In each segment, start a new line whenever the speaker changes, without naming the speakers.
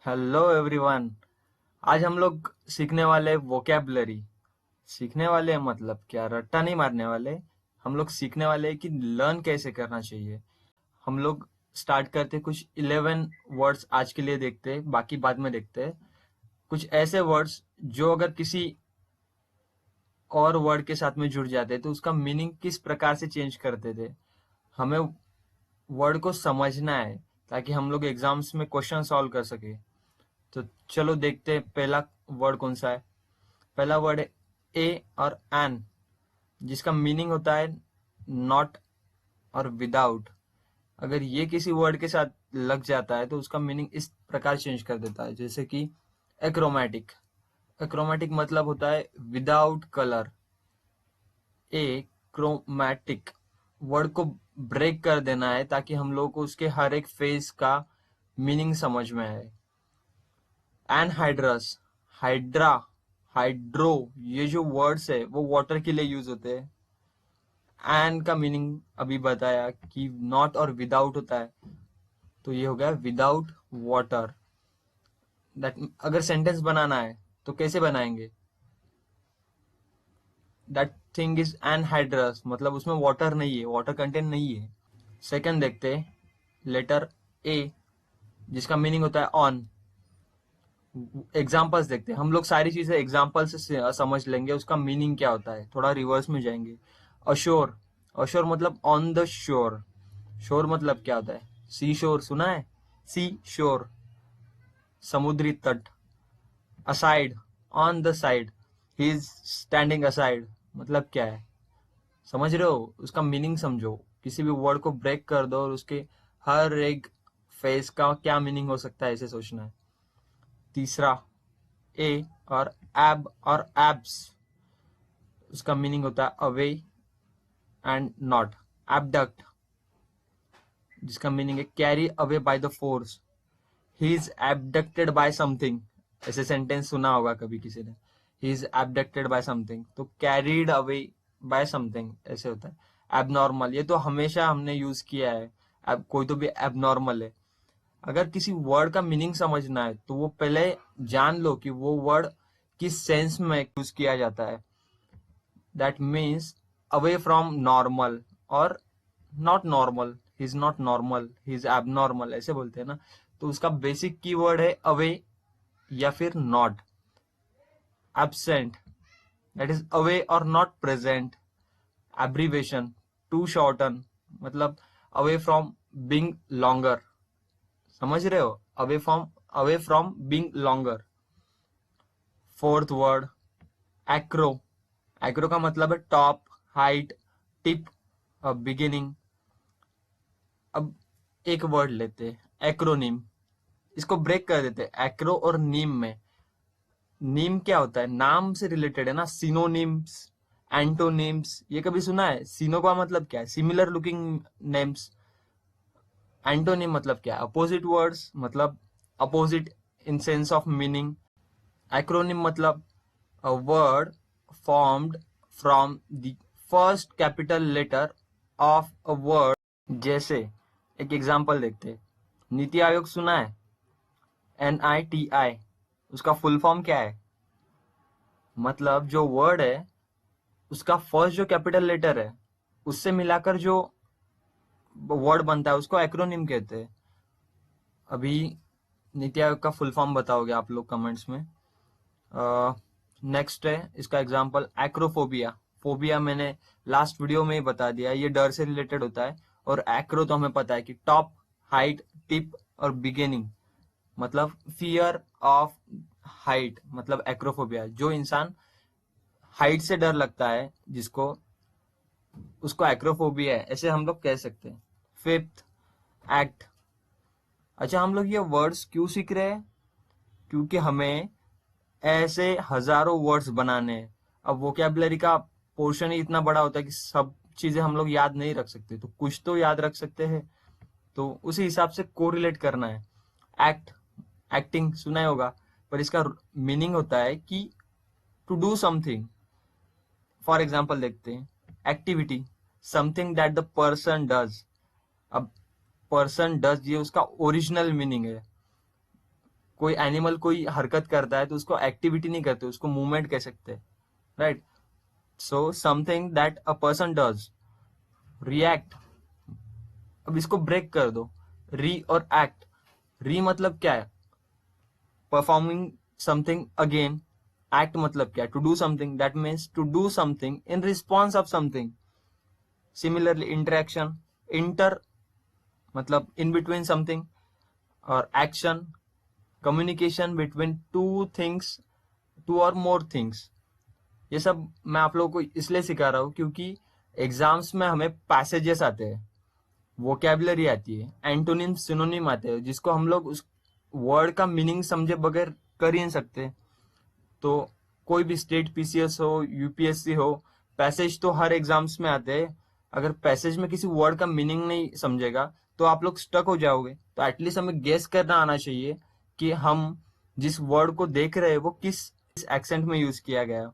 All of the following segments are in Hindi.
Hello everyone. आज हम लोग सीखने वाले वोकैबुलरी। सीखने वाले हैं मतलब क्या, रट्टा नहीं मारने वाले। हम लोग सीखने वाले हैं कि लर्न कैसे करना चाहिए। हम लोग स्टार्ट करते कुछ 11 वर्ड्स आज के लिए देखते हैं, बाकी बाद में देखते हैं। कुछ ऐसे वर्ड्स जो अगर किसी और वर्ड के साथ में जुड़ जाते तो उसका मीनिंग किस प्रकार से चेंज करते थे। हमें वर्ड को समझना है ताकि हम लोग एग्जाम्स में क्वेश्चन सॉल्व कर सके। तो चलो देखते हैं पहला वर्ड कौन सा है। पहला वर्ड है ए और एन, जिसका मीनिंग होता है नॉट और विदाउट। अगर ये किसी वर्ड के साथ लग जाता है तो उसका मीनिंग इस प्रकार चेंज कर देता है, जैसे कि एक्रोमेटिक। एक्रोमेटिक मतलब होता है विदाउट कलर। ए क्रोमैटिक वर्ड को ब्रेक कर देना है ताकि हम लोग को उसके हर एक फेज का मीनिंग समझ में आए। एनहाइड्रस, हाइड्रा, हाइड्रो, ये जो वर्ड्स है वो वाटर के लिए यूज होते हैं। एन का मीनिंग अभी बताया कि नॉट और विदाउट होता है, तो ये हो गया विदाउट वाटर। दैट अगर सेंटेंस बनाना है तो कैसे बनाएंगे। दैट थिंग इज एनहाइड्रस, मतलब उसमें वाटर नहीं है, वाटर कंटेंट नहीं है। सेकंड देखते हैं, लेटर ए, जिसका मीनिंग होता है ऑन। एग्जाम्पल्स देखते हैं, हम लोग सारी चीजें एग्जाम्पल से समझ लेंगे उसका मीनिंग क्या होता है। थोड़ा रिवर्स में जाएंगे। अश्योर, अश्योर मतलब ऑन द श्योर। श्योर मतलब क्या होता है, सी शोर सुना है, सी शोर, समुद्री तट। Aside, on the side, he is standing aside, मतलब क्या है, समझ रहे हो, उसका मीनिंग समझो। किसी भी वर्ड को ब्रेक कर दो और उसके हर एक फेस का क्या मीनिंग हो सकता है, ऐसे सोचना है। तीसरा ए और एब और एब्स, उसका मीनिंग होता है अवे एंड नॉट। एबडक्ट, जिसका मीनिंग है carry away by the force. He is abducted by something, ऐसे सेंटेंस सुना होगा कभी किसी ने। He is abducted by something, तो कैरीड अवे बाय समथिंग ऐसे होता है। एबनॉर्मल, ये तो हमेशा हमने यूज किया है। अब कोई तो भी एबनॉर्मल है। अगर किसी वर्ड का मीनिंग समझना है तो वो पहले जान लो कि वो वर्ड किस सेंस में यूज किया जाता है। That means away from normal और not normal. He is not normal, he is abnormal, ऐसे बोलते हैं ना। तो उसका बेसिक कीवर्ड है अवे या फिर not. Absent, that is away और not present. Abbreviation, to shorten, मतलब अवे फ्रॉम बीइंग लॉन्गर। समझ रहे हो, away from being longer. Fourth word acro. Acro का मतलब है टॉप, हाइट, टिप, बिगिनिंग। अब एक वर्ड लेते हैं एक्रोनिम, इसको ब्रेक कर देते हैं एक्रो और नीम में। नीम क्या होता है, नाम से रिलेटेड है ना। सिनोनिम्स, एंटोनिम्स, ये कभी सुना है। सिनो का मतलब क्या है, सिमिलर लुकिंग नेम्स। एंटोनिम मतलब क्या है, अपोजिट वर्ड्स, मतलब opposite in sense of meaning. Acronym मतलब a word formed from the first capital letter of a word। जैसे एक एग्जांपल देखते हैं, नीति आयोग सुना है, NITI, उसका फुल फॉर्म क्या है। मतलब जो वर्ड है उसका फर्स्ट जो कैपिटल लेटर है उससे मिलाकर जो वर्ड बनता है उसको एक्रोनिम कहते हैं। अभी नीति आयोग का फुल फॉर्म बताओगे आप लोग कमेंट्स में। नेक्स्ट है इसका एग्जांपल एक्रोफोबिया। फोबिया मैंने लास्ट वीडियो में ही बता दिया, ये डर से रिलेटेड होता है। और एक्रो तो हमें पता है कि टॉप, हाइट, टिप और बिगिनिंग, मतलब फियर ऑफ हाइट, मतलब एक्रोफोबिया। जो इंसान हाइट से डर लगता है जिसको, उसको एक्रोफोबिया है, ऐसे हम लोग कह सकते हैं। Fifth act. अच्छा, हम लोग ये वर्ड्स क्यों सीख रहे हैं, क्योंकि हमें ऐसे हजारों वर्ड्स बनाने हैं। अब वोकैबुलरी का पोर्शन ही इतना बड़ा होता है कि सब चीजें हम लोग याद नहीं रख सकते, तो कुछ तो याद रख सकते हैं। तो उसी हिसाब से कोरिलेट करना है। एक्ट, एक्टिंग सुना ही होगा, पर इसका मीनिंग होता है कि to do something. For example देखते हैं, activity, something that the person does. अब पर्सन डज ये उसका ओरिजिनल मीनिंग है। कोई एनिमल कोई हरकत करता है तो उसको एक्टिविटी नहीं करते, उसको मूवमेंट कह सकते हैं, right? So something that a person does, react. अब इसको ब्रेक कर दो, री और एक्ट। री मतलब क्या है? Performing something again. एक्ट मतलब क्या है? To do something, that means to do something in response of something. Similarly interaction, inter मतलब इन बिटवीन समथिंग, और action communication between two things, two और मोर थिंग्स। ये सब मैं आप लोगों को इसलिए सिखा रहा हूँ क्योंकि एग्जाम्स में हमें पैसेजेस आते हैं, वोकेबलरी आती है, एंटोनिम सिनोनिम आते हैं, जिसको हम लोग उस वर्ड का मीनिंग समझे बगैर कर ही नहीं सकते। तो कोई भी स्टेट पीसीएस हो, यूपीएससी हो, पैसेज तो हर एग्जाम्स में आते हैं। अगर पैसेज में किसी वर्ड का मीनिंग नहीं समझेगा तो आप लोग स्टक हो जाओगे। तो एटलीस्ट हमें गेस करना आना चाहिए कि हम जिस वर्ड को देख रहे हैं वो किस एक्सेंट में यूज किया गया है।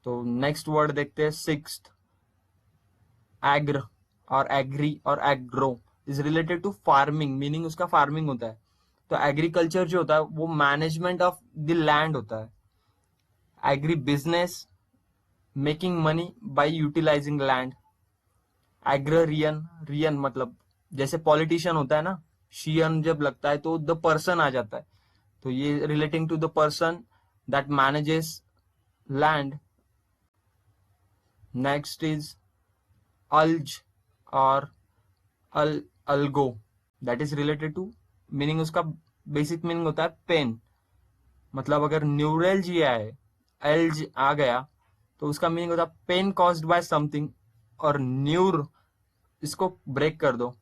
तो नेक्स्ट वर्ड देखते हैं, सिक्स्थ, एग्र और एग्री और agro is related to farming. Meaning उसका फार्मिंग होता है। तो एग्रीकल्चर जो होता है वो मैनेजमेंट ऑफ द लैंड होता है। Agri business, making money by utilising land. Agrarian, rian मतलब जैसे पॉलिटिशियन होता है ना, शियन जब लगता है तो द पर्सन आ जाता है। तो ये relating to the person that manages land. Next is alg और algo, that is related to, meaning उसका बेसिक मीनिंग होता है पेन। मतलब अगर न्यूरल्जिया है, एल्ज आ गया, तो उसका मीनिंग होता है पेन कॉज्ड बाय समथिंग। और न्यूर, इसको ब्रेक कर दो,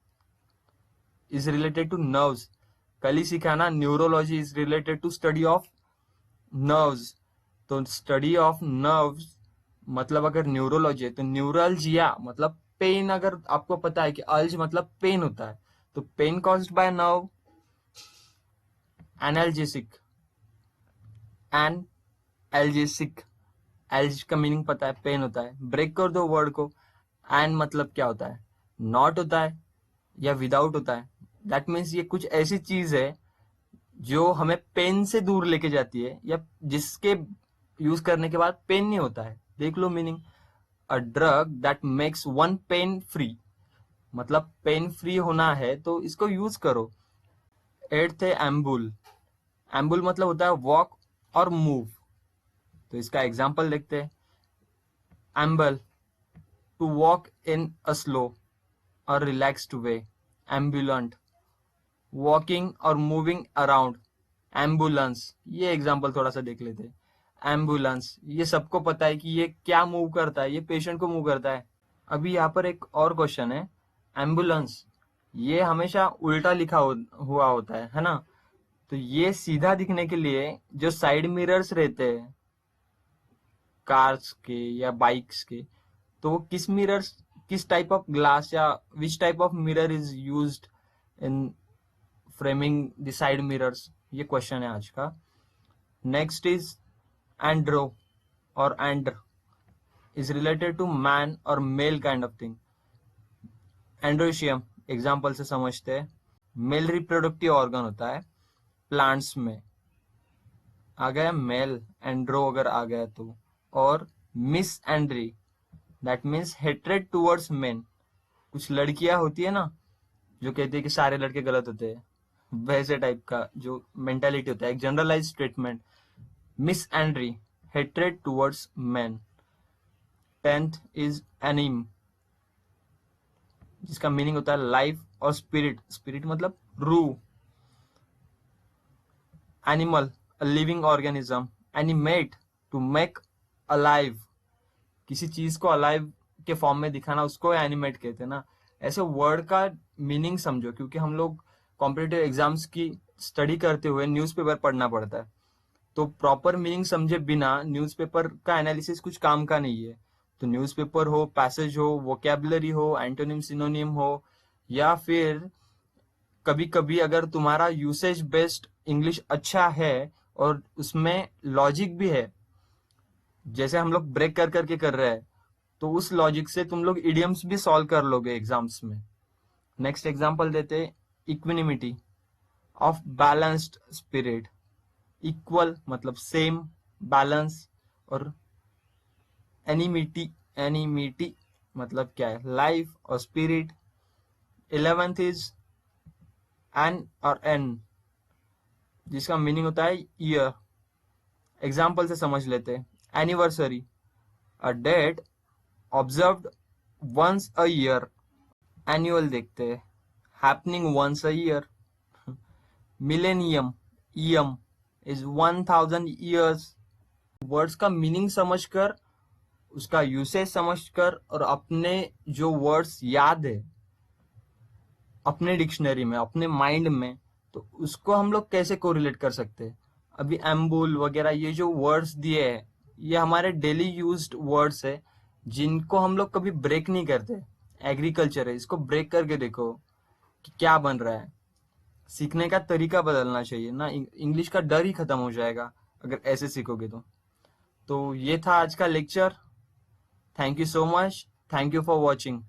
इज रिलेटेड टू नर्व्स। कल ही सीखा ना, neurology is related to study of nerves. तो स्टडी ऑफ नर्व्स मतलब अगर न्यूरोलॉजी है तो न्यूरल्जिया मतलब पेन। अगर आपको पता है कि अल्ज मतलब पेन होता है, तो pain caused by nerve, analgesic, an algesic. Alg का मीनिंग पता है, पेन होता है। ब्रेक कर दो वर्ड को। एन मतलब क्या होता है? नॉट होता है या विदाउट होता है। दैट मीन्स ये कुछ ऐसी चीज है जो हमें पेन से दूर लेके जाती है, या जिसके यूज करने के बाद पेन नहीं होता है। देख लो meaning, a drug that makes one pain free. मतलब पेन फ्री होना है तो इसको यूज करो। एट्थ है एम्बुल। एम्बुल मतलब होता है वॉक और मूव। तो इसका एग्जाम्पल देखते हैं। Amble, to walk in a slow और रिलैक्स्ड वे। एम्बुलेंट, वॉकिंग और मूविंग अराउंड। एम्बुलेंस, ये एग्जाम्पल थोड़ा सा देख लेते हैं। एम्बुलेंस, ये सबको पता है कि ये क्या मूव करता है, ये पेशेंट को मूव करता है। अभी यहाँ पर एक और क्वेश्चन है। एम्बुलेंस, ये हमेशा उल्टा लिखा हुआ होता है ना? तो ये सीधा दिखने के लिए जो साइड मिरर्स रहते हैं कार्स के या बाइक्स के, तो वो किस मिरर्स, किस टाइप ऑफ ग्लास या which type of mirror is used in framing the side mirrors, ये क्वेश्चन है आज का। नेक्स्ट इज एंड्रो और andr is related to man और male kind of thing. Androecium example से समझते हैं। मेल रिप्रोडक्टिव ऑर्गन होता है प्लांट्स में। आ गया मेल, एंड्रो अगर आ गया तो। और misandry, that means hatred towards men. कुछ लड़कियां होती है ना जो कहती है कि सारे लड़के गलत होते हैं, वैसे टाइप का जो मेंटालिटी होता है, एक generalize statement. Misandry, hatred towards men. Tenth is anim, जिसका मीनिंग होता है लाइफ और स्पिरिट। स्पिरिट मतलब रूह। Animal, a living organism. Animate, to make alive. किसी चीज को अलाइव के फॉर्म में दिखाना, उसको एनिमेट कहते हैं ना। ऐसे वर्ड का मीनिंग समझो, क्योंकि हम लोग कॉम्पिटिटिव एग्जाम्स की स्टडी करते हुए न्यूज़पेपर पढ़ना पड़ता है। तो प्रॉपर मीनिंग समझे बिना न्यूज़पेपर का एनालिसिस कुछ काम का नहीं है। तो न्यूज़पेपर हो, पैसेज हो, वोकेबलरी हो, एंटोनिम सिनोनिम हो, या फिर कभी कभी अगर तुम्हारा यूसेज बेस्ड इंग्लिश अच्छा है और उसमें लॉजिक भी है, जैसे हम लोग ब्रेक कर करके कर रहे हैं, तो उस लॉजिक से तुम लोग इडियम्स भी सॉल्व कर लोगे एग्जाम्स में। नेक्स्ट एग्जाम्पल देते, equanimity of balanced spirit. Equal मतलब सेम, बैलेंस, और एनिमिटी, एनिमिटी मतलब क्या है, लाइफ और स्पिरिट। 11th इज एन और एन, जिसका मीनिंग होता है ईयर। एग्जाम्पल से समझ लेते हैं। Anniversary, a date observed once a year. Annual देखते हैं, happening once a year. Millennium, ennium is 1000 years. Words का मीनिंग समझकर, उसका यूसेज समझकर, और अपने जो वर्ड्स याद है अपने डिक्शनरी में, अपने माइंड में, तो उसको हम लोग कैसे कोरिलेट कर सकते हैं। अभी एम्बुल वगैरह ये जो वर्ड्स दिए हैं, ये हमारे डेली यूज्ड वर्ड्स है, जिनको हम लोग कभी ब्रेक नहीं करते। एग्रीकल्चर है, इसको ब्रेक करके देखो कि क्या बन रहा है। सीखने का तरीका बदलना चाहिए ना, इंग्लिश का डर ही खत्म हो जाएगा अगर ऐसे सीखोगे तो ये था आज का lecture. Thank you so much. Thank you for watching.